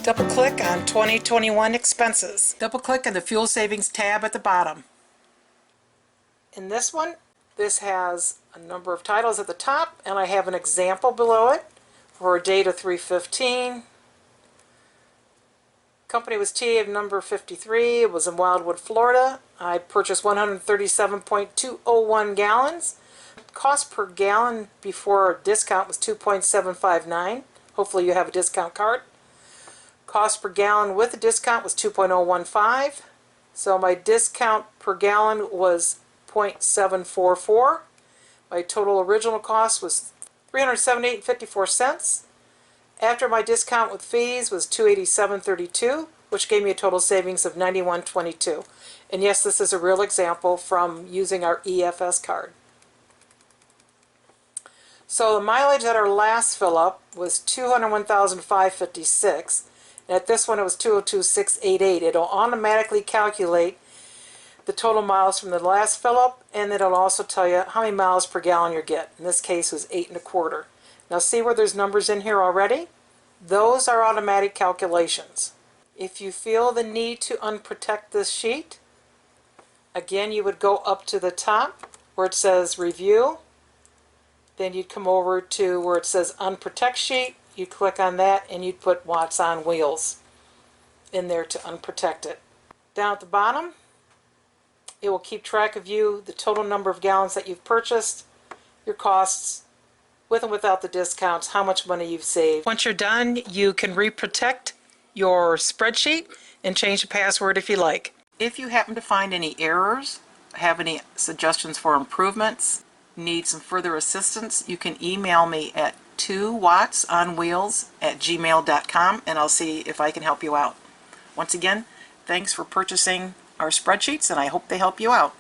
Double-click on 2021 expenses. Double-click on the Fuel Savings tab at the bottom. In this one, this has a number of titles at the top, and I have an example below it for a date of 3/15. Company was TA number 53. It was in Wildwood, Florida. I purchased 137.201 gallons. Cost per gallon before discount was 2.759. Hopefully you have a discount card. Cost per gallon with a discount was 2.015. So my discount per gallon was 0.744. My total original cost was $378.54. After my discount with fees was $287.32, which gave me a total savings of $91.22. And yes, this is a real example from using our EFS card. So the mileage at our last fill up was 201,556. And at this one it was 202,688. It'll automatically calculate the total miles from the last fill up, and it'll also tell you how many miles per gallon you get. In this case it was 8.25. Now see where there's numbers in here already? Those are automatic calculations. If you feel the need to unprotect this sheet, again you would go up to the top where it says review. Then you'd come over to where it says unprotect sheet. You'd click on that and you'd put watts on wheels in there to unprotect it. Down at the bottom, it will keep track of you, the total number of gallons that you've purchased, your costs, with and without the discounts, how much money you've saved. Once you're done, you can reprotect your spreadsheet and change the password if you like. If you happen to find any errors, have any suggestions for improvements, need some further assistance, you can email me at 2wattsonwheels@gmail.com and I'll see if I can help you out. Once again, thanks for purchasing our spreadsheets and I hope they help you out.